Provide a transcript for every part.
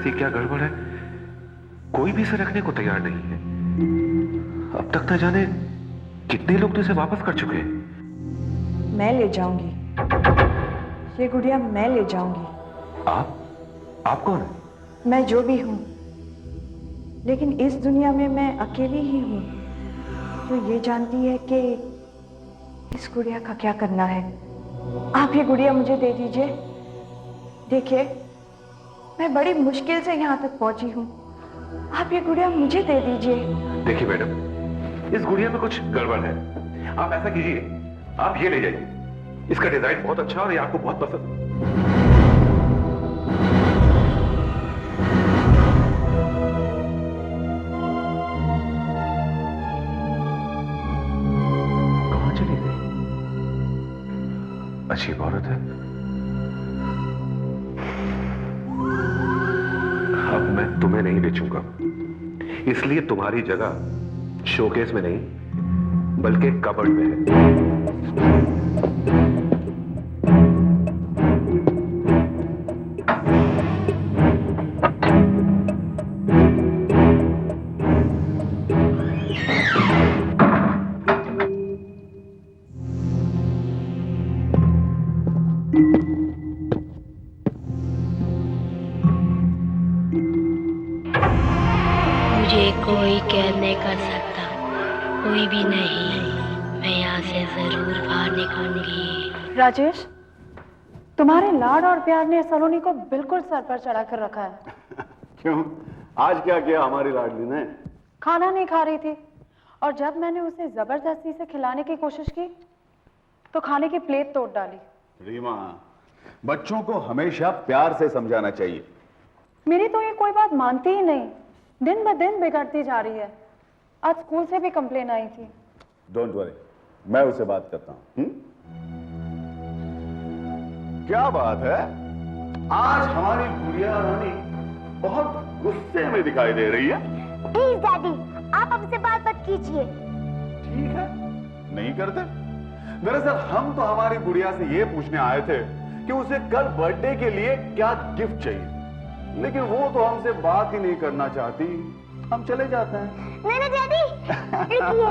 ऐसी क्या गड़बड़ है, कोई भी इसे रखने को तैयार नहीं है। अब तक न जाने कितने लोग तो इसे वापस कर चुके हैं। मैं ले जाऊंगी ये गुड़िया, मैं ले जाऊंगी। आप कौन है? मैं जो भी हूं, लेकिन इस दुनिया में मैं अकेली ही हूं जो ये जानती है कि इस गुड़िया का क्या करना है। आप ये गुड़िया मुझे दे दीजिए। देखिए, मैं बड़ी मुश्किल से यहाँ तक पहुंची हूँ। आप ये गुड़िया मुझे दे दीजिए। देखिए मैडम, इस गुड़िया में कुछ गड़बड़ है। आप ऐसा कीजिए, आप ये ले जाइए। इसका डिजाइन बहुत अच्छा और ये आपको बहुत पसंद। कहां चली गई? अजीब औरत है। अब मैं तुम्हें नहीं बेचूंगा, इसलिए तुम्हारी जगह शोकेस में नहीं बल्कि कबर्ड में है। मुझे कोई कैद नहीं कर सकता, कोई भी नहीं। मैं यहाँ से जरूर बाहर निकलूंगी। राजेश, तुम्हारे लाड और प्यार ने सलोनी को बिल्कुल सर पर चढ़ा कर रखा है। क्यों? आज क्या किया हमारी लाडली ने? खाना नहीं खा रही थी और जब मैंने उसे जबरदस्ती से खिलाने की कोशिश की तो खाने की प्लेट तोड़ डाली। रीमा, बच्चों को हमेशा प्यार से समझाना चाहिए। मेरी तो ये कोई बात मानती ही नहीं, दिन ब दिन बिगड़ती जा रही है। आज स्कूल से भी कंप्लेन आई थी। डोंट वरी, मैं उसे बात करता हूं। क्या बात है, आज हमारी गुड़िया रानी बहुत गुस्से में दिखाई दे रही है। प्लीज डैडी, आप हमसे बात मत कीजिए। ठीक है, नहीं करते। दरअसल हम तो हमारी गुड़िया से ये पूछने आए थे कि उसे कल बर्थडे के लिए क्या गिफ्ट चाहिए, लेकिन वो तो हमसे बात ही नहीं करना चाहती। हम चले जाते हैं। नहीं डैडी, रुकिए।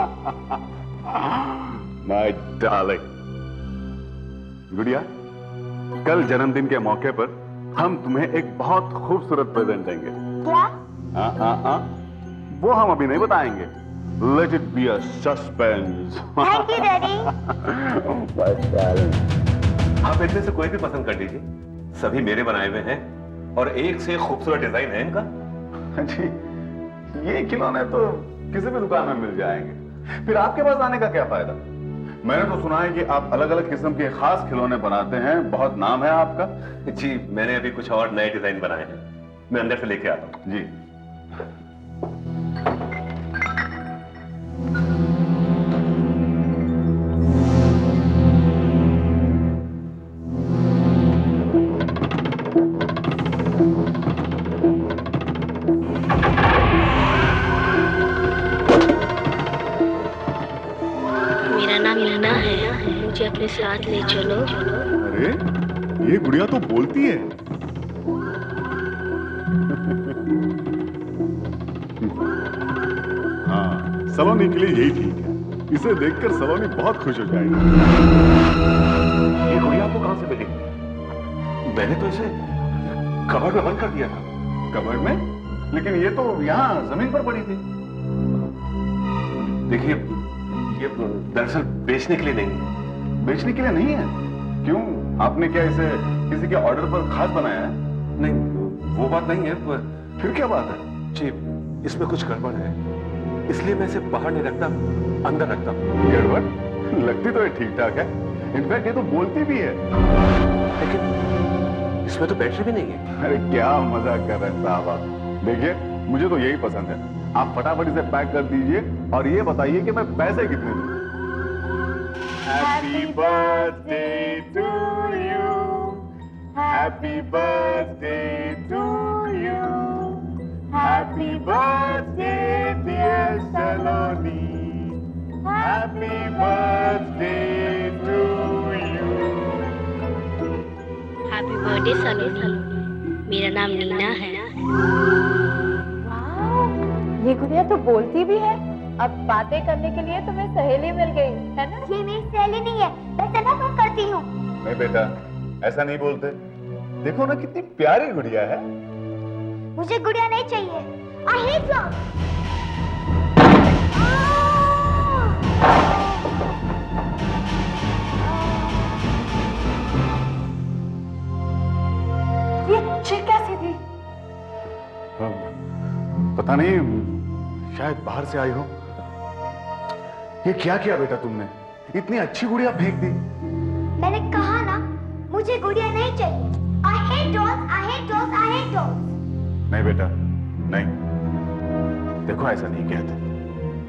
माय डार्लिंग गुड़िया, कल जन्मदिन के मौके पर हम तुम्हें एक बहुत खूबसूरत प्रेजेंट देंगे। क्या? वो हम अभी नहीं बताएंगे। Let it be a suspense. Thank you daddy. आप इनमें से कोई भी पसंद कर लीजिए, सभी मेरे बनाए हुए हैं और एक से खूबसूरत डिजाइन है इनका। जी, ये खिलौने तो किसी भी दुकान में मिल जाएंगे, फिर आपके पास आने का क्या फायदा? मैंने तो सुना है कि आप अलग अलग किस्म के खास खिलौने बनाते हैं, बहुत नाम है आपका। जी, मैंने अभी कुछ और नए डिजाइन बनाए हैं, मैं अंदर से लेके आता हूं। जी। मेरा नाम मीना है, मुझे अपने साथ ले चलो। अरे, ये गुड़िया तो बोलती है। हाँ, सलोनी के लिए यही ठीक है। इसे देखकर सलोनी बहुत खुश हो जाएगी। ये गुड़िया आपको कहां से मिली? मैंने तो इसे कबर्ड में बंद कर दिया था। कबर्ड में? लेकिन ये तो यहाँ जमीन पर पड़ी थी। देखिए, ये दरअसल बेचने के लिए नहीं है। बेचने के लिए नहीं है? क्यों? आपने क्या इसे किसी के ऑर्डर पर खास बनाया है? नहीं, वो बात नहीं है। फिर क्या बात है? जी, इसमें कुछ गड़बड़ है, इसलिए मैं इसे बाहर नहीं रखता, अंदर रखता हूं। गड़बड़? लगती तो ये ठीक ठाक है। इनफैक्ट ये तो बोलती भी है। लेकिन इसमें तो बैटरी भी नहीं है। अरे क्या मजाक कर रहे हैं साहब आप। देखिए, मुझे तो यही पसंद है। आप फटाफट इसे पैक कर दीजिए और ये बताइए कि मैं पैसे कितने दूं। Happy birthday to you, happy birthday to you, happy birthday dear Saloni, happy birthday to you. Happy birthday Saloni, मेरा नाम नीना है। वाह, ये गुड़िया तो बोलती भी है। अब बातें करने के लिए तुम्हें सहेली मिल गई है ना? ये मेरी सहेली नहीं है, मैं तना फोन करती हूँ। नहीं बेटा, ऐसा नहीं बोलते। देखो ना कितनी प्यारी गुड़िया है। मुझे गुड़िया नहीं चाहिए। I hate you. ये चीख कैसी थी? पता नहीं, शायद बाहर से आई हो। ये क्या किया बेटा तुमने? इतनी अच्छी गुड़िया फेंक दी। मैंने कहा ना, मुझे गुड़िया नहीं चाहिए। I hate dolls, I hate dolls, I hate dolls. नहीं बेटा, नहीं। देखो ऐसा नहीं कहते,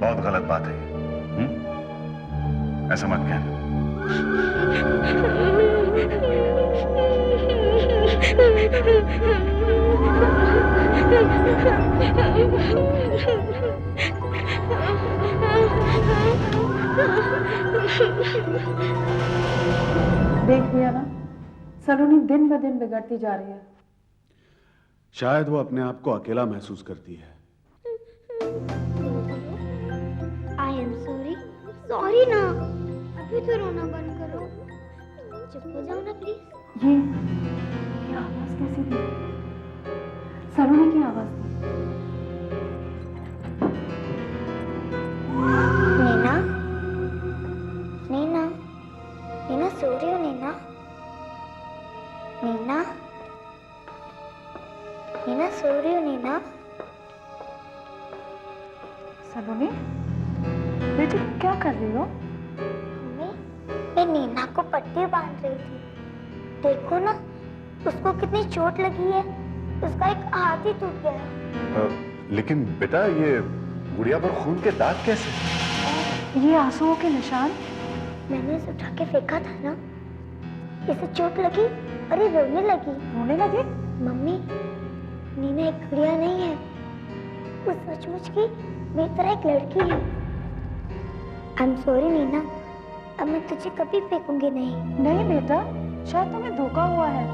बहुत गलत बात है ये। ऐसा मत कहना। देख लिया ना, सलोनी दिन ब दिन बिगड़ती जा रही है। शायद वो अपने आप को अकेला महसूस करती है। I am sorry. Sorry ना। अभी तो रोना बंद करो। चुप हो जाओ ना प्लीज। ये आवाज कैसी थी? सलोनी की आवाज थी। नैना, नैना, नैना सो रही हो नैना? नैना, नैना सो रही हो नैना? सलोनी, बेटी क्या कर रही हो? मम्मी, मैं नैना को पट्टी बांध रही थी। देखो ना, उसको कितनी चोट लगी है। उसका एक हाथ ही टूट गया है। लेकिन बेटा, ये गुड़िया पर खून के दाग कैसे? ये आंसुओं के निशान। मैंने इसे उठा के फेंका था ना, इसे चोट लगी और ये रोने लगी। रोने लगी? मम्मी, नीना एक गुड़िया नहीं है, वो सचमुच की मेरी तरह एक लड़की है। आई एम सॉरी नीना, अब मैं तुझे कभी फेंकूंगी नहीं। नहीं बेटा, शायद तुम्हें धोखा हुआ है।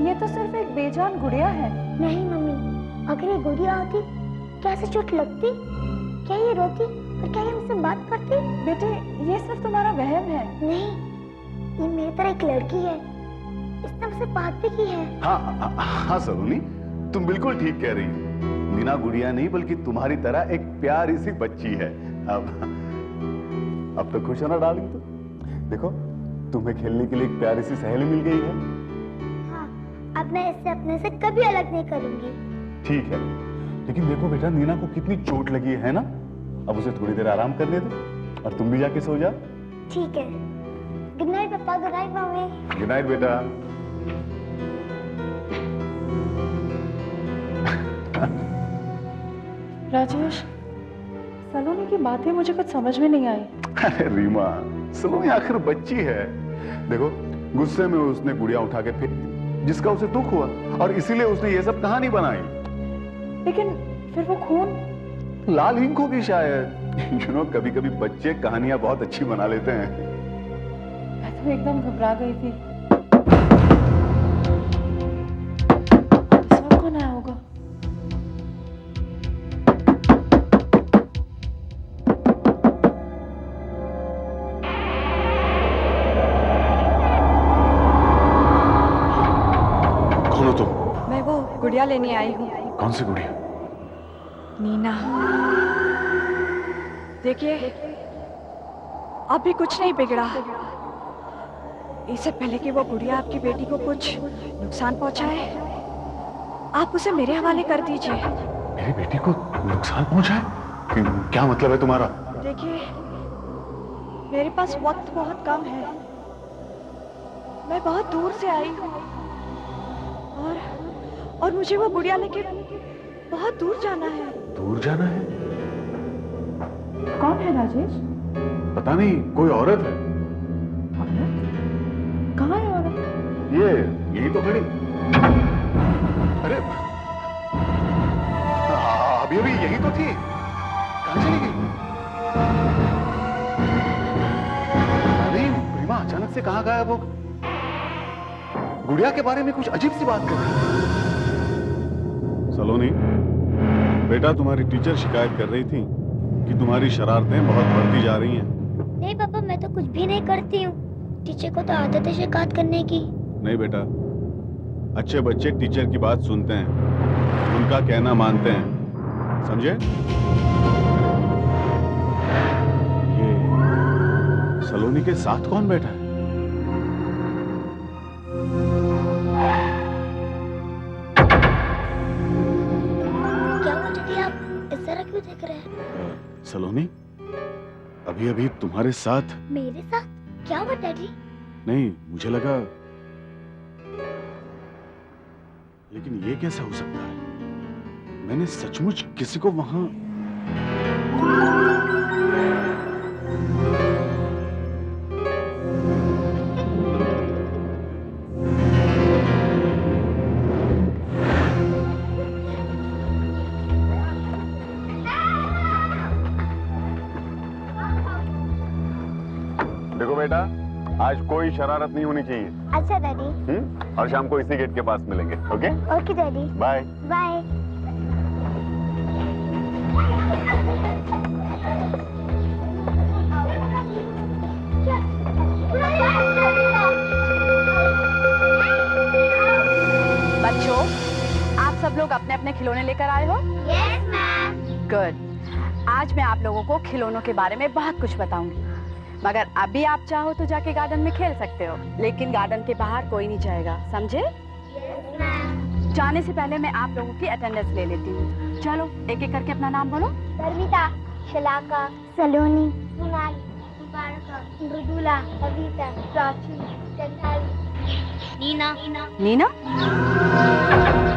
ये तो सिर्फ एक बेजान गुड़िया है। नहीं मम्मी, अगर ये गुड़िया होती क्या इसे चोट लगती? क्या ये रोती और क्या ये हमसे बात करती? बेटे, ये सिर्फ तुम्हारा वहम है। नहीं, ये मेरी तरह एक लड़की है, इसने हमसे बात भी की है। हाँ सलोनी, तुम बिल्कुल ठीक कह रही हो। नीना गुड़िया नहीं बल्कि तुम्हारी तरह एक प्यारी सी बच्ची है। अब तो खुश हो ना डार्लिंग? तो देखो, तुम्हें खेलने के लिए एक प्यारी सी सहेली मिल गई है। हाँ, अब मैं इससे अपने से कभी अलग नहीं करूंगी। ठीक है, लेकिन देखो बेटा, नीना को कितनी चोट लगी है ना? अब उसे थोड़ी देर आराम करने दो और तुम भी जाके सो जाओ। ठीक है। गुड नाइट पापा, good night mummy. Good night बेटा। राजेश, सलोनी की बातें मुझे कुछ समझ में नहीं आई। अरे रीमा, सलोनी आखिर बच्ची है। देखो, गुस्से में उसने गुड़िया उठा के फेंक दी, जिसका उसे दुख हुआ, और इसीलिए उसने ये सब कहानी बनाई। लेकिन फिर वो खून? लाल इंक होगी शायद। यू नो, कभी कभी बच्चे कहानियां बहुत अच्छी बना लेते हैं। मैं तो एकदम घबरा गई थी। इस वक्त कौन आया होगा? कौन हो तुम? मैं वो गुड़िया लेने आई हूँ, कौन सी गुड़िया? नीना। देखिए, अभी कुछ नहीं बिगड़ा। इससे पहले कि वो गुड़िया आपकी बेटी को कुछ नुकसान पहुंचाए, आप उसे मेरे हवाले कर दीजिए। मेरी बेटी को नुकसान पहुंचाए? क्या मतलब है तुम्हारा? देखिए, मेरे पास वक्त बहुत कम है। मैं बहुत दूर से आई हूँ और मुझे वो गुड़िया लेके बहुत दूर जाना है। दूर जाना है? कौन है राजेश? पता नहीं, कोई औरत है। औरत? कहाँ है औरत? यही तो खड़ी। अरे, अभी अभी यही तो थी। कहाँ चली गई? नहीं, प्रेमा अचानक से कहाँ गायब हो? गुड़िया के बारे में कुछ अजीब सी बात कर रही है। सलोनी, बेटा तुम्हारी टीचर शिकायत कर रही थी कि तुम्हारी शरारतें बहुत बढ़ती जा रही हैं। नहीं पापा, मैं तो कुछ भी नहीं करती हूँ। टीचर को तो आदत है शिकायत करने की। नहीं बेटा, अच्छे बच्चे टीचर की बात सुनते हैं, उनका कहना मानते हैं, समझे? ये सलोनी के साथ कौन बैठा है? क्या हुआ दीदी, आप इस तरह क्यों देख रहे हैं? सलोनी, अभी अभी तुम्हारे साथ। मेरे साथ क्या हुआ डैडी? नहीं, मुझे लगा, लेकिन ये कैसा हो सकता है? मैंने सचमुच किसी को वहां। देखो बेटा, आज कोई शरारत नहीं होनी चाहिए। अच्छा डैडी। और शाम को इसी गेट के पास मिलेंगे, okay? Okay daddy. Bye. Bye. बच्चों, आप सब लोग अपने अपने खिलौने लेकर आए हो? Yes ma'am. गुड। आज मैं आप लोगों को खिलौनों के बारे में बहुत कुछ बताऊंगी, मगर अभी आप चाहो तो जाके गार्डन में खेल सकते हो, लेकिन गार्डन के बाहर कोई नहीं जाएगा, समझे? Yes ma'am. जाने से पहले मैं आप लोगों की अटेंडेंस ले लेती हूँ। चलो एक एक करके अपना नाम बोलो। धर्मिता, शलाका, सलोनी, सोनाली, मुबारका, मृदुला, अविता, प्राची, चंद्राली, नीना। नीना?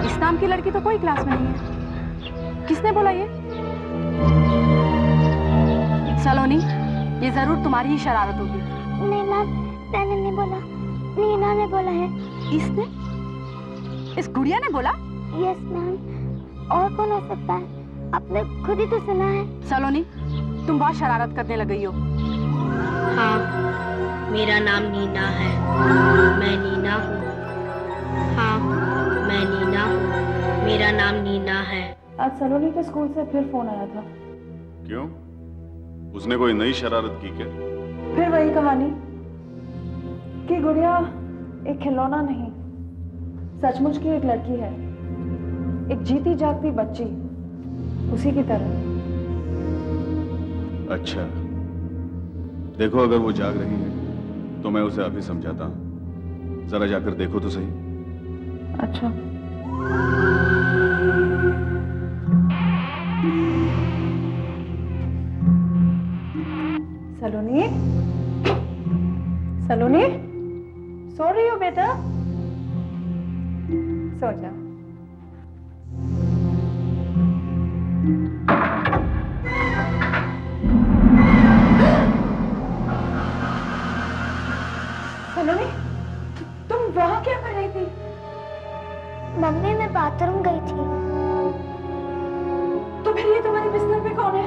इस नाम की लड़की तो कोई क्लास में नहीं है। किसने बोला ये? सलोनी, ये जरूर तुम्हारी ही शरारत होगी। नहीं मैम, मैंने नहीं बोला, नीना ने बोला है। इसने? इस गुड़िया ने बोला? यस मैम, और कौन हो सकता है? आपने खुद ही तो सुना है। सलोनी, तुम बहुत शरारत करने लग गई हो। हाँ, मेरा नाम नीना है। मैं नीना हूँ। हाँ, मैं नीना हूँ। मेरा नाम नीना है। आज सलोनी के स्कूल से फिर फोन आया था। क्यों? उसने कोई नई शरारत की क्या? फिर वही कहानी कि गुड़िया एक खिलौना नहीं, सचमुच की एक लड़की है, एक जीती जागती बच्ची, उसी की तरह। अच्छा, देखो अगर वो जाग रही है तो मैं उसे अभी समझाता हूँ। जरा जाकर देखो तो सही। अच्छा। सलोनी, सलोनी, सो रही हो बेटा? सो जा। सलोनी, तुम वहां क्या कर रही थी? मम्मी, मैं बाथरूम गई थी। तो फिर ये तुम्हारे बिस्तर पे कौन है?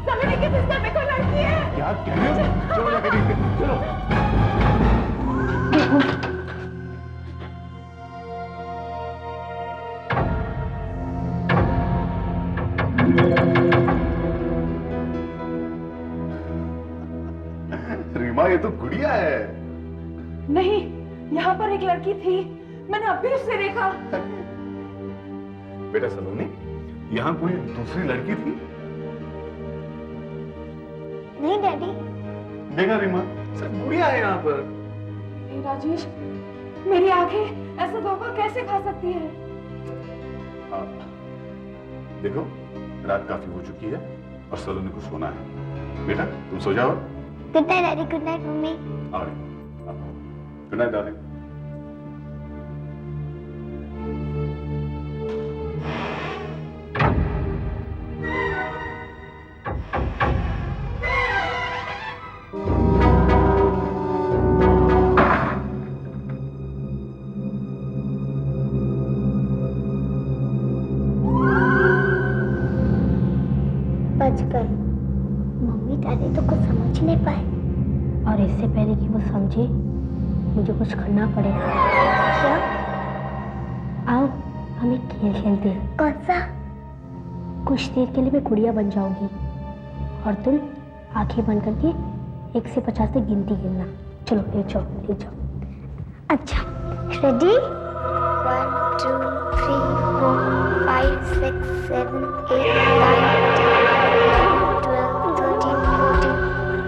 सलोनी के बिस्तर पे कोई लड़की है? क्या कह रहे हो? चलो जाके देखते हैं, चलो। रीमा, ये तो गुड़िया है। नहीं, यहाँ पर एक लड़की थी, मैंने अभी उससे देखा। बेटा सलोनी, यहाँ कोई दूसरी लड़की थी? नहीं डैडी। देखा रीमा, सब गुड़िया है यहाँ पर। हे राजेश, मेरी आंखें ऐसा धोखा कैसे खा सकती है? देखो, रात काफी हो चुकी है और सलोनी को सोना है। बेटा तुम सो जाओ। Good night daddy, good night mummy. Good night darling. मुझे कुछ करना पड़ेगा। क्या? आओ हम एक खेल खेलते हैं। कौन सा? कुछ देर के लिए मैं गुड़िया बन जाऊंगी और तुम आंखें बंद करके 1 से 50 तक गिनती गिनना। चलो ले जाओ। अच्छा, रेडी? 1 2 3 4 5 6 7 8 9 10 11 12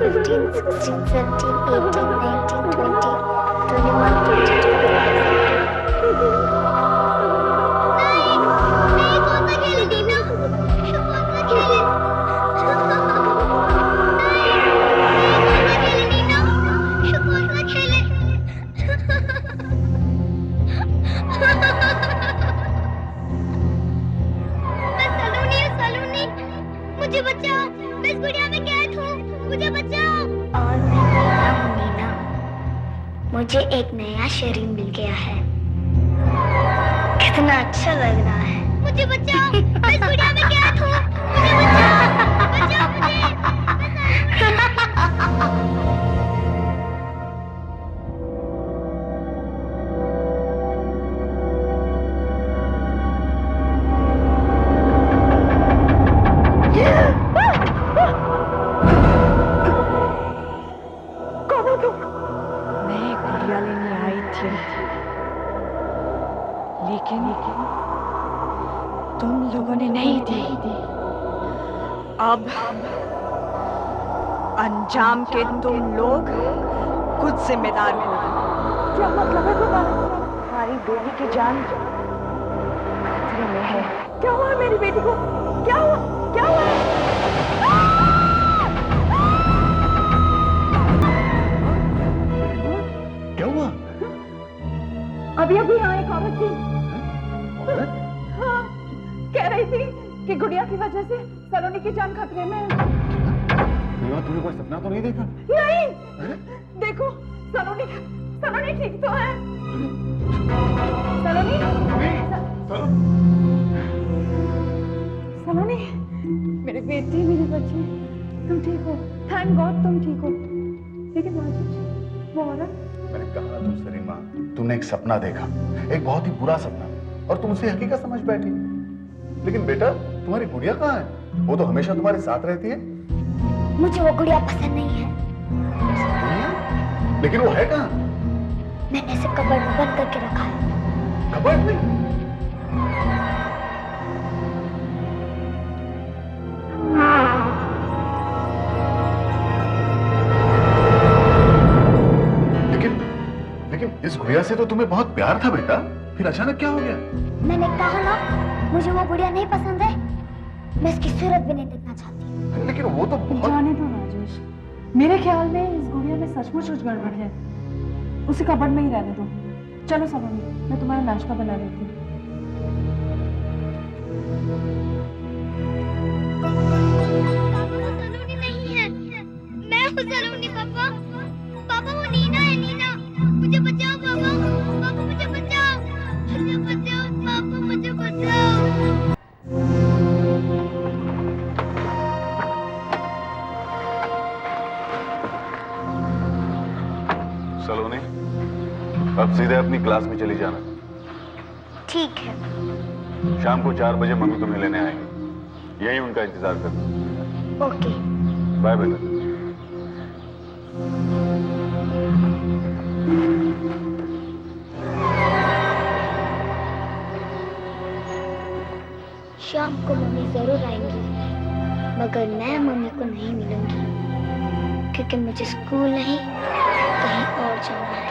13 14 15 16 17 18 19 20 21 22 नहीं, कौन सा खेल है नीना? कौन सा खेल है? मुझे बचाओ, मैं इस गुड़िया में कैद हूँ, मुझे बचाओ। और मैं नीना हूँ नीना, मुझे एक नया शरीर मिल गया है, कितना अच्छा लग रहा है। मुझे बचाओ, मैं इस गुड़िया में कैद हूँ, मुझे बचाओ मुझे। मैं गुड़िया लेने आई थी, लेकिन तुम लोगों ने नहीं दी। अब अंजाम के तुम लोग खुद जिम्मेदार हो। क्या मतलब है तुम्हारा? हमारी बेटी की जान खतरे में है। क्या हुआ है मेरी बेटी को? क्या हुआ? क्या हुआ? क्या हुआ? अभी यहाँ एक औरत थी। औरत? हाँ, कह रही थी कि गुड़िया की वजह से सलोनी की जान खतरे में है। तुमने कोई सपना तो नहीं देखा? नहीं। अरे? देखो, सलोनी ठीक तो है। सलोनी? सलोनी, मेरी बेटी, मेरी बच्ची, तुम ठीक हो? थैंक गॉड तुम ठीक हो। लेकिन वो औरत? मैंने कहा तो सरीमा, तुमने एक सपना देखा, एक बहुत ही बुरा सपना, और तुम उसे हकीकत समझ बैठी। लेकिन बेटा, तुम्हारी गुड़िया कहाँ है? वो तो हमेशा तुम्हारे साथ रहती है। मुझे वो गुड़िया पसंद नहीं है। लेकिन वो है कहाँ? मैंने इसे कबर्ड में बंद करके रखा है। कबर्ड में? लेकिन इस गुड़िया से तो तुम्हें बहुत प्यार था बेटा, फिर अचानक क्या हो गया? मैंने कहा ना, मुझे वो गुड़िया नहीं पसंद है। मैं इसकी सूरत भी नहीं देखना चाहती। लेकिन वो तो बहुत... जाने दो राजेश, मेरे ख्याल में इस गुड़िया में सचमुच कुछ गड़बड़ है। उसे कबर्ड में ही रहने दो। चलो सलोनी, मैं तुम्हारा नाश्ता बना लेती हूँ। सलोनी नहीं है, मैं हूँ सलोनी। पापा वो नीना है। नीना, मुझे बचाओ पापा, मुझे बचाओ पापा, मुझे बचाओ। सलोनी, अब सीधे अपनी क्लास में चली जाना। ठीक है। शाम को 4 बजे मम्मी तुम्हें लेने आएंगे, यही उनका इंतजार करना। ओके, बाय बेटा। शाम को मम्मी जरूर आएंगी, मगर मैं मम्मी को नहीं मिलूंगी, क्योंकि मुझे स्कूल नहीं कहीं और जाना है।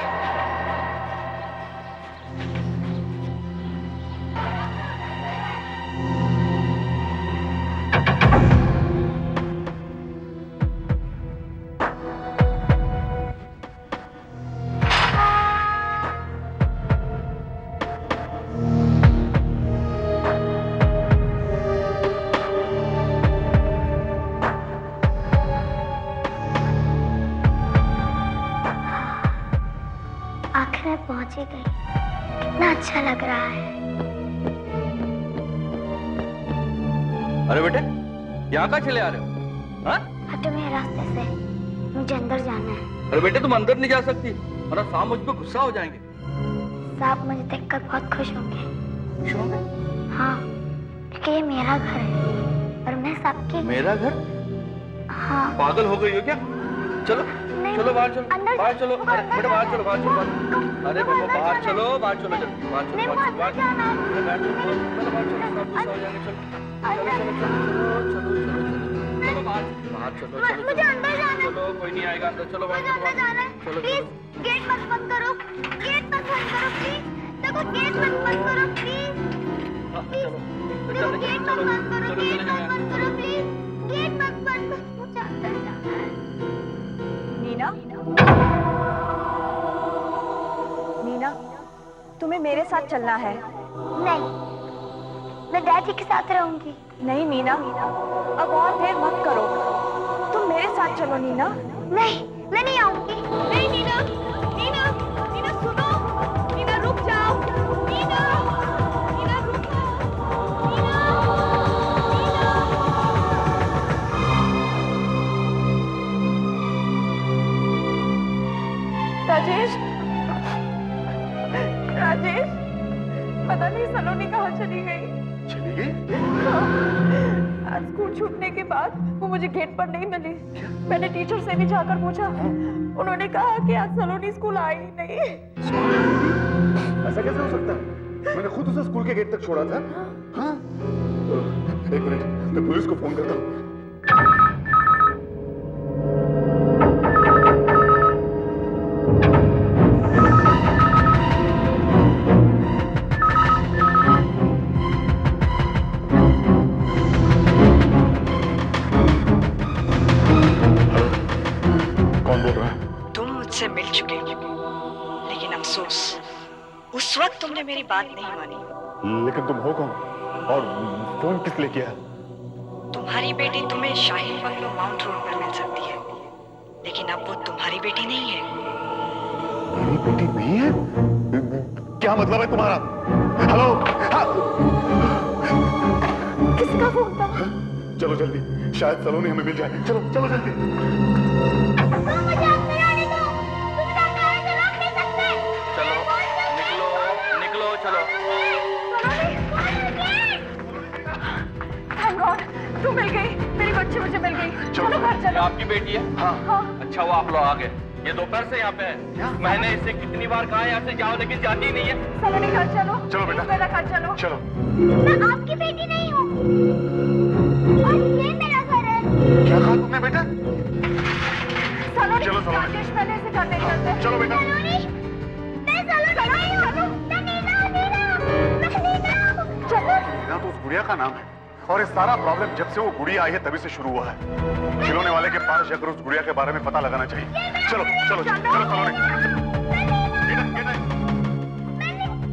आखिर में पहुंच ही गई, कितना अच्छा लग रहा है। अरे बेटे, यहाँ कहाँ चले आ रहे हो? हाँ? हटो मेरे रास्ते से, मुझे अंदर जाना है। अरे बेटे तुम अंदर नहीं जा सकती, वरना सांप मुझ पे गुस्सा हो जाएंगे। सांप मुझे देखकर बहुत खुश होंगे। खुश होंगे? हाँ, क्योंकि ये मेरा घर है और मैं सांप की। मेरा घर? हाँ। पागल हो गई हो क्या? चलो चलो बाहर चलो, बाहर चलो, अरे बेटा बाहर चलो, बाहर चलो, अरे बाबा बाहर चलो, बाहर चलो, जल्दी बाहर चलो, बाहर चलो, बाहर चलो, बाहर चलो, गुस्सा हो जाएंगे। चलो बाहर चलो, मुझे अंदर जाना है। चलो कोई नहीं आएगा अंदर, चलो बाहर चलो, प्लीज गेट मत बंद करो, गेट मत बंद करो प्लीज। देखो गेट मत बंद करो प्लीज, देखो गेट मत बंद करो, गेट मत बंद करो प्लीज, गेट मत बंद करो, मुझे अंदर जाना है। नीना, नीना, तुम्हें मेरे साथ चलना है। नहीं, मैं डैडी के साथ रहूंगी। नहीं नीना, अब और देर मत करो, तुम मेरे साथ चलो नीना। नहीं, मैं नहीं आऊंगी। नहीं नीना, नीना, नीना सुनो, नीना रुक जाओ, नीना, नीना रुको, नीना, राजेश, राजेश, पता नहीं सलोनी कहाँ चली गई। चली गई? आज स्कूल छूटने के बाद वो मुझे गेट पर नहीं मिली। मैंने टीचर से भी जाकर पूछा, उन्होंने कहा कि आज सलोनी स्कूल आई ही नहीं। ऐसा कैसे हो सकता है? मैंने खुद उसे स्कूल के गेट तक छोड़ा था। हाँ? एक मिनट, मैं पुलिस को फोन करता हूँ। मुझसे मिल चुके, लेकिन अफसोस उस वक्त तुमने मेरी बात नहीं मानी। लेकिन तुम हो कौन और फोन किस लिए किया? तुम्हारी बेटी तुम्हें शाहीन बंगलो माउंट रोड पर मिल सकती है, लेकिन अब वो तुम्हारी बेटी नहीं है। मेरी बेटी नहीं है? क्या मतलब है तुम्हारा? हेलो, किसका फोन था? चलो जल्दी, शायद सलोनी हमें मिल जाए। चलो चलो जल्दी। तू मिल गई, मेरी बच्ची मुझे मिल गई। चलो घर चलो। आपकी बेटी है? हाँ। अच्छा वो आप लोग आ गए, ये दोपहर से यहाँ पे है। मैंने इसे कितनी बार कहा यहाँ से जाओ, लेकिन जाती ही नहीं है। सलोनी घर चलो। चलो बेटा, मेरा घर चलो। चलो। मैं आपकी बेटी नहीं हूँ और ये मेरा घर है। क्या कहा तुमने बेटा? सलोनी, चलो सलोनी, राजेश मैंने इसे घर नहीं करते। चलो बेटा। सलोनी, मैं सलोनी नहीं हूँ। मैं नीना हूँ, मैं नीना हूँ। चलो। नीना तो उस गुड़िया का नाम है, और ये सारा प्रॉब्लम जब से वो गुड़िया आई है तभी से शुरू हुआ है। खिलौने वाले के पास जाकर उस गुड़िया के बारे में पता लगाना चाहिए। चलो चलो चलो सलोनी।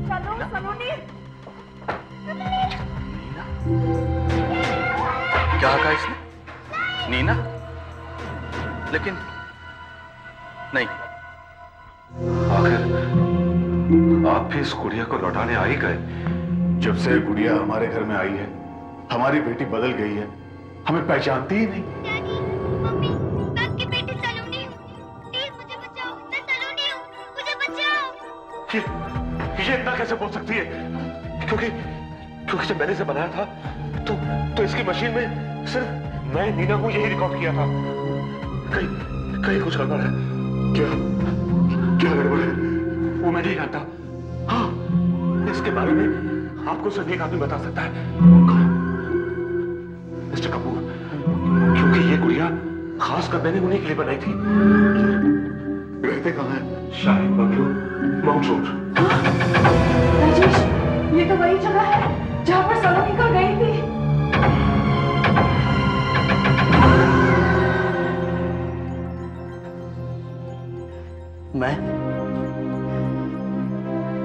चलो सलोनी। क्या कहा इसने? नीना? लेकिन नहीं। आखिर आप भी इस गुड़िया को लौटाने आ ही गए। जब से गुड़िया हमारे घर में आई है, हमारी बेटी बदल गई है, हमें पहचानती ही नहीं। डैडी, मम्मी, मैं आपकी बेटी सलोनी हूँ। प्लीज मुझे बचाओ, मैं सलोनी हूँ, मुझे बचाओ। ये इतना कैसे बोल सकती है? क्योंकि जब मैंने इसे बनाया था तो इसकी मशीन में सिर्फ मैं नीना को यही रिकॉर्ड किया था। कहीं कुछ गड़बड़ है। क्या गड़बड़ है? वो मैं नहीं जानता। हाँ, इसके बारे में आपको सिर्फ एक आदमी बता सकता है। मिस्टर कपूर, क्योंकि ये गुड़िया खासकर मैंने उन्हीं के लिए बनाई थी। रहते कहाँ हैं? Shaheen bungalow, mount road. Rajesh, ये तो वही जगह है जहाँ पर सलोनी कल गई थी।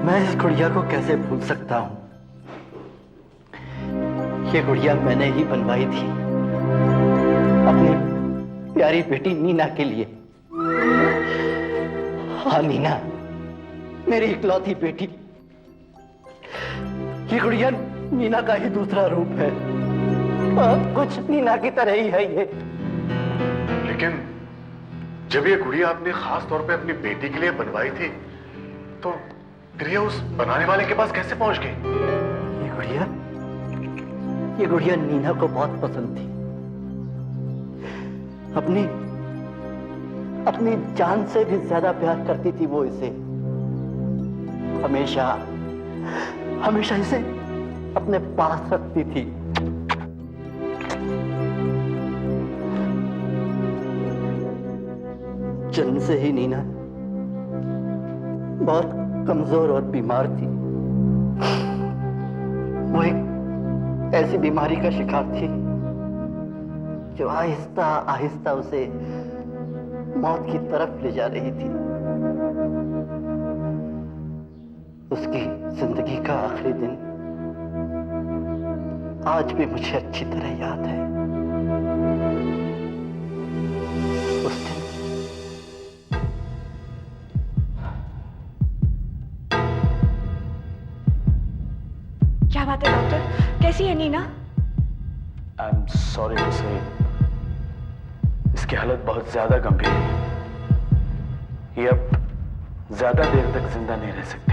मैं इस गुड़िया को कैसे भूल सकता हूँ? ये गुड़िया मैंने ही बनवाई थी अपनी प्यारी बेटी नीना के लिए। हाँ नीना, मेरी इकलौती बेटी। ये गुड़िया नीना का ही दूसरा रूप है। कुछ नीना की तरह ही है ये। जब ये गुड़िया आपने खास तौर पे अपनी बेटी के लिए बनवाई थी, तो फिर ये उस बनाने वाले के पास कैसे पहुंच गई? ये गुड़िया नीना को बहुत पसंद थी। अपनी जान से भी ज्यादा प्यार करती थी वो इसे। हमेशा इसे अपने पास रखती थी। जन्म से ही नीना बहुत कमजोर और बीमार थी। वो एक ऐसी बीमारी का शिकार थी जो आहिस्ता आहिस्ता उसे मौत की तरफ ले जा रही थी। उसकी जिंदगी का आखिरी दिन आज भी मुझे अच्छी तरह याद है। उस दिन क्या बात है डॉक्टर, कैसी है Nina? I am sorry to say, इसकी हालत बहुत ज्यादा गंभीर है। ये अब ज्यादा देर तक जिंदा नहीं रह सकती।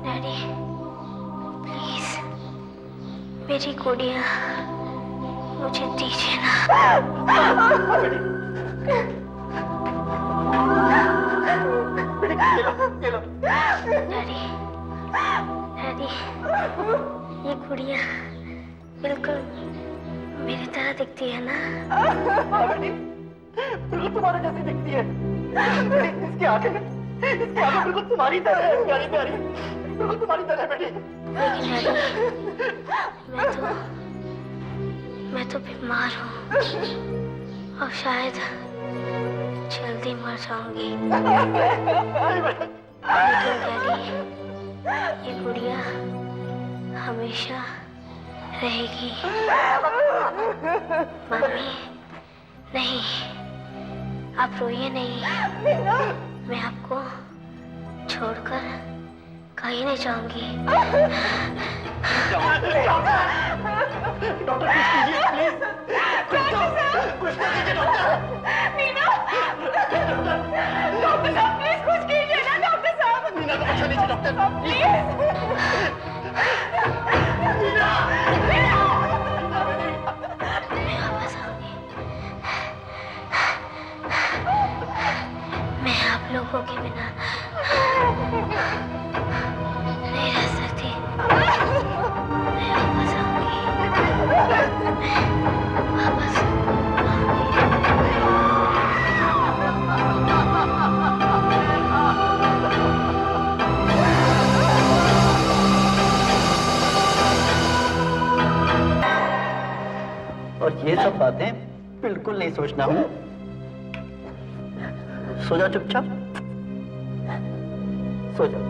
डैडी, प्लीज मेरी गुड़िया मुझे दीजिए ना। डैडी, ये गुड़िया बिल्कुल मेरी तरह दिखती है ना? बिल्कुल तुम्हारे जैसी दिखती है। इसकी आंखें बिल्कुल तुम्हारी तरह है, प्यारी प्यारी, बिल्कुल तुम्हारी तरह है बेटी। लेकिन डैडी, मैं तो बीमार हूँ और शायद जल्दी मर जाऊंगी। लेकिन डैडी, ये गुड़िया हमेशा रहेगी। मम्मी, नहीं, आप रोइए नहीं। मैं आपको छोड़कर कहीं नहीं जाऊंगी। डॉक्टर कुछ कीजिए प्लीज। कुछ कीजिए डॉक्टर। नीना, डॉक्टर साहब प्लीज कुछ कीजिए ना डॉक्टर साहब। नीना को बचा लीजिए डॉक्टर प्लीज। मैं वापस आऊंगी। मैं आप लोगों के बिना नहीं रह सकती। मैं वापस आऊंगी। वापस और ये सब बातें बिल्कुल नहीं सोचना हूं। सो जाओ चुपचाप, सो जाओ।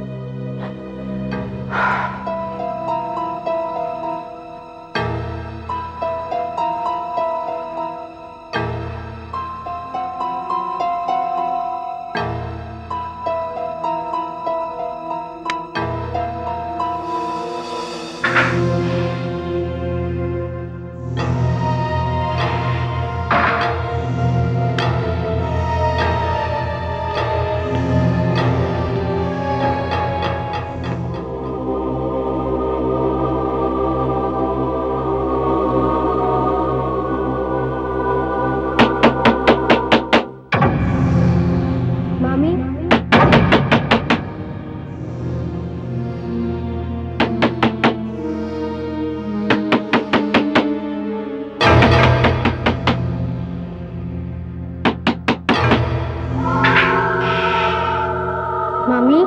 मामी,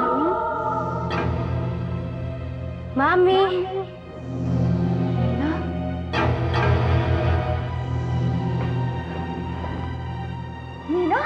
मामी, नीना,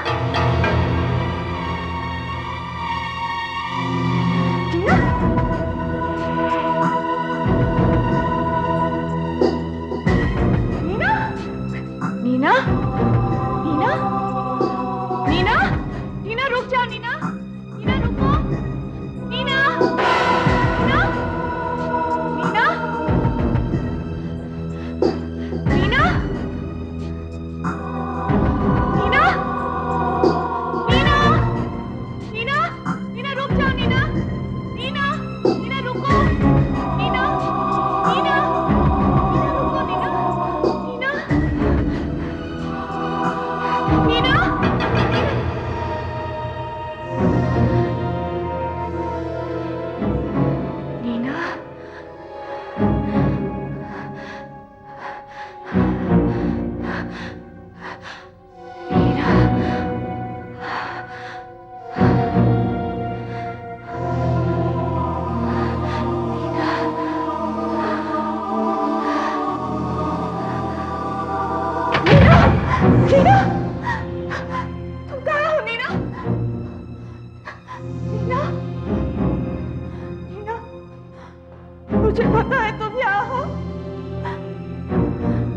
मुझे पता है तुम यहाँ हो।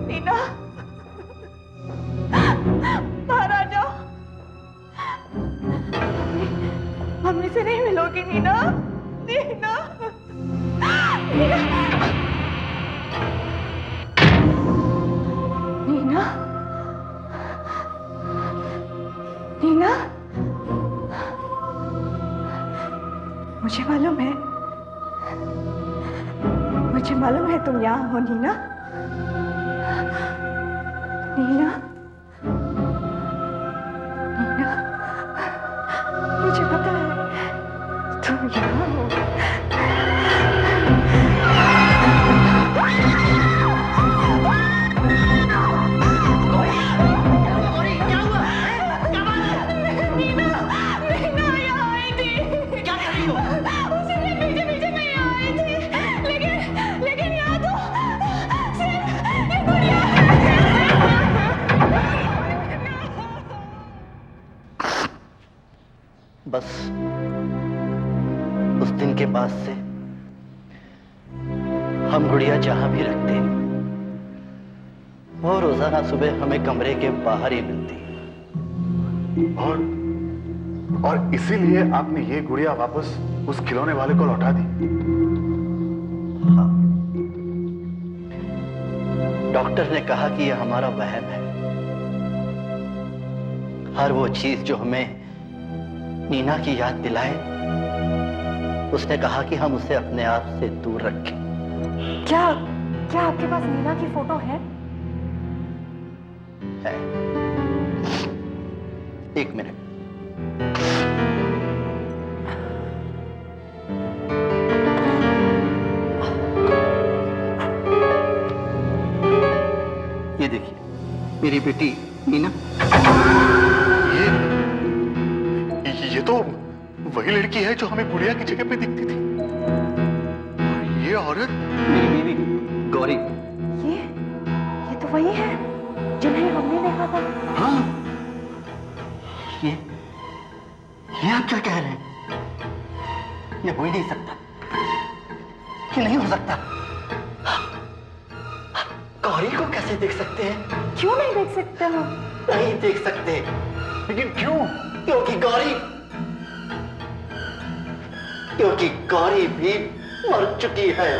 नीना, बाहर आ जाओ। मम्मी से नहीं मिलोगी नीना? नीना, नीना, नीना, नीना, मुझे मालूम है तुम यहाँ हो नीना। नीना, नीना, मुझे पता है तुम यहाँ हो। बस उस दिन के बाद से हम गुड़िया जहां भी रखते वो रोजाना सुबह हमें कमरे के बाहर ही मिलती। और इसीलिए आपने ये गुड़िया वापस उस खिलौने वाले को लौटा दी? हाँ, डॉक्टर ने कहा कि यह हमारा वहम है। हर वो चीज जो हमें नीना की याद दिलाए, उसने कहा कि हम उसे अपने आप से दूर रखें। क्या आपके पास नीना की फोटो है? है। एक मिनट। ये देखिए, मेरी बेटी नीना। ये तो वही लड़की है जो हमें गुड़िया की जगह पे दिखती थी। और ये औरत मेरी बीवी गौरी। ये तो वही है जिन्हें हमने देखा था। हाँ, ये आप क्या कह रहे हैं? ये हो ही नहीं सकता। ये नहीं हो सकता। गौरी को कैसे देख सकते हैं? क्यों नहीं देख सकते हो? नहीं देख सकते। लेकिन क्यों? क्योंकि गौरी भी मर चुकी है।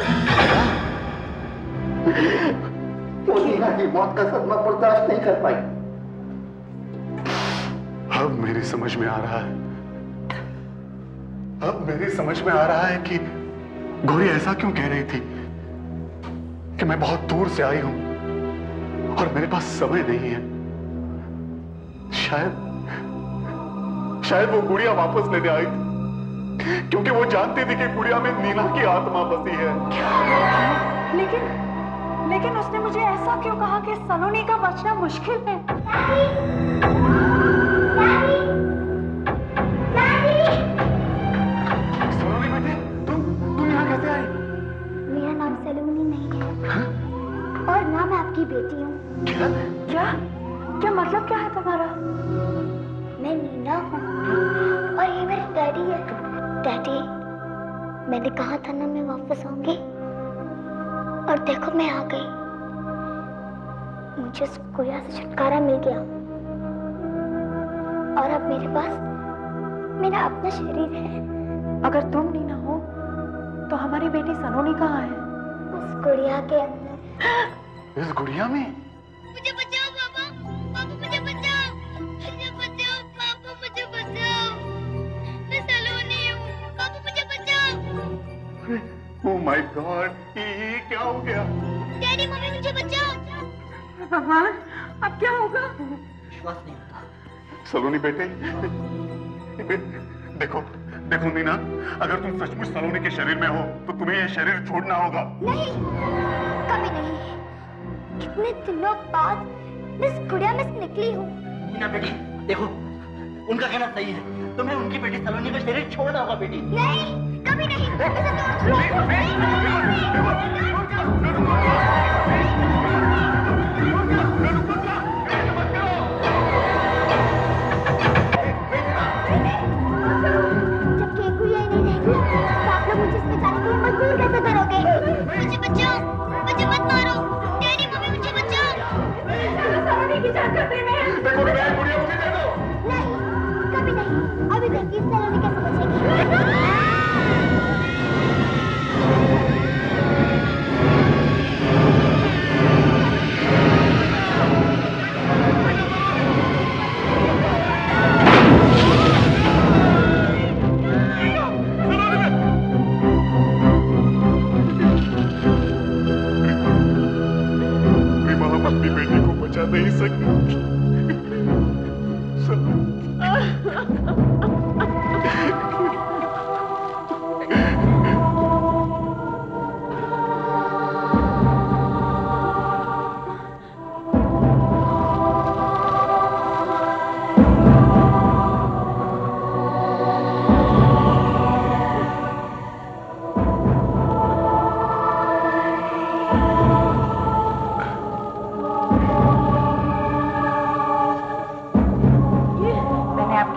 वो नीना की मौत का सदमा बर्दाश्त नहीं कर पाई। अब मेरी समझ में आ रहा है कि गौरी ऐसा क्यों कह रही थी कि मैं बहुत दूर से आई हूं और मेरे पास समय नहीं है। शायद वो गुड़िया वापस लेने आई थी क्योंकि वो जानती थी कि गुड़िया में नीना की आत्मा बसी है। लेकिन उसने मुझे ऐसा क्यों कहा कि सलोनी का बचना मुश्किल है? सलोनी बेटे, तुम यहाँ कैसे आई? मेरा नाम सलोनी नहीं है और ना मैं आपकी बेटी हूँ। क्या मतलब क्या है तुम्हारा? मैं नीना हूँ और ये मेरे डैडी है। डैडी, मैंने कहा था ना मैं वापस आऊंगी, और देखो मैं आ गई। मुझे उस गुड़िया से छुटकारा मिल गया और अब मेरे पास मेरा अपना शरीर है। अगर तुम नीना हो तो हमारी बेटी सलोनी कहाँ है? उस गुड़िया के अंदर। इस गुड़िया में? मुझे बचाओ पापा, पापा मुझे बचाओ, मुझे बचाओ पापा, मुझे बचाओ, मैं सलोनी हूँ, पापा मुझे बचाओ। ओह माय गॉड, ये क्या हो गया? डैडी मम्मी मुझे बचाओ। भगवान, अब क्या होगा? विश्वास नहीं होता। सलोनी बेटे, देखो नीना, अगर तुम सचमुच सलोनी के शरीर में हो तो तुम्हें यह शरीर छोड़ना होगा। नहीं, कभी नहीं। कितने दिनों बाद मैं इस गुड़िया में से निकली हूँ। नीना बेटी, देखो उनका कहना सही है। तुम्हें उनकी बेटी सलोनी का शरीर छोड़ना होगा बेटी। नहीं, कभी नहीं। जबकि एक गुड़िया ही नहीं रहेगी तो आप लोग मुझे इसमें जाने के लिए मजबूर कैसे करोगे?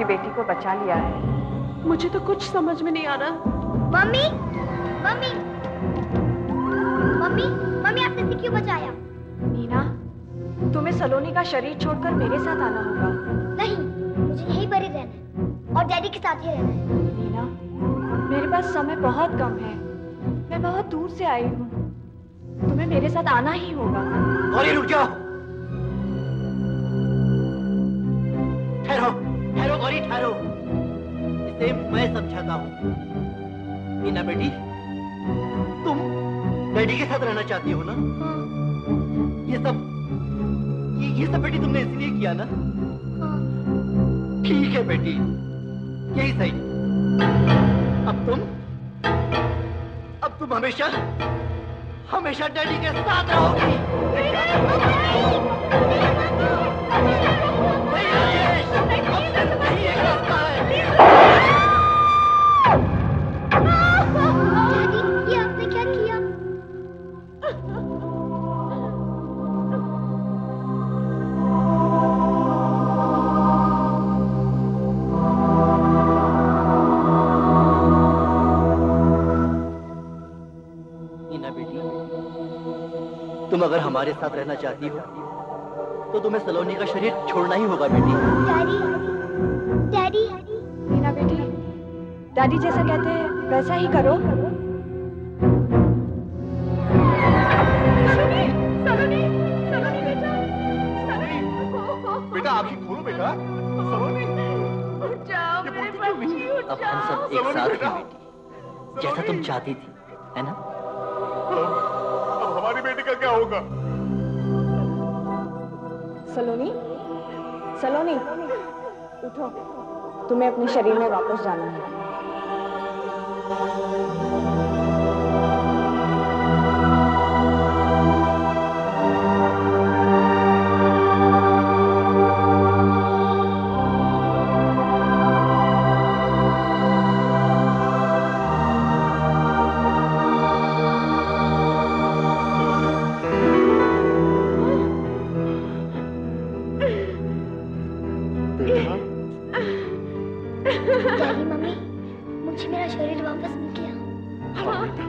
आपकी बेटी को बचा लिया है। मुझे तो कुछ समझ में नहीं आ रहा। मम्मी मम्मी मम्मी मम्मी आपने इसे क्यों बचाया? नीना, तुम्हें सलोनी का शरीर छोड़कर मेरे साथ आना होगा। नहीं, मुझे यहीं पर ही रहना है और डैडी के साथ ही रहना है। नीना, मेरे पास समय बहुत कम है। मैं बहुत दूर से आई हूँ। तुम्हें मेरे साथ आना ही होगा। गौरी रुक जाओ। ठहरो ठहरो गौरी ठहरो, इसे मैं समझाता हूँ। मीना बेटी, तुम डैडी के साथ रहना चाहती हो ना? ये सब बेटी तुमने इसलिए किया ना? ठीक है बेटी, यही सही। अब तुम हमेशा डैडी के साथ रहोगी। नहीं राजेश, नहीं एक रास्ता है। डैडी, ये आपने क्या किया? नीना बेटी, तुम अगर हमारे साथ रहना चाहती हो तो तुम्हें सलोनी का शरीर छोड़ना ही होगा बेटी। डैडी डैडी नीना बेटी, दादी जैसा कहते हैं वैसा ही करो। बेटा आंखें खोलो बेटा। सलोनी, अब हम सब एक साथ हैं बेटी, जैसा तुम चाहती थी, है ना? अब हमारी बेटी का क्या होगा? सलोनी, सलोनी, उठो। तुम्हें अपने शरीर में वापस जाना है। डैडी मम्मी, मुझे मेरा शरीर वापस मिल गया। हाँ बेटा।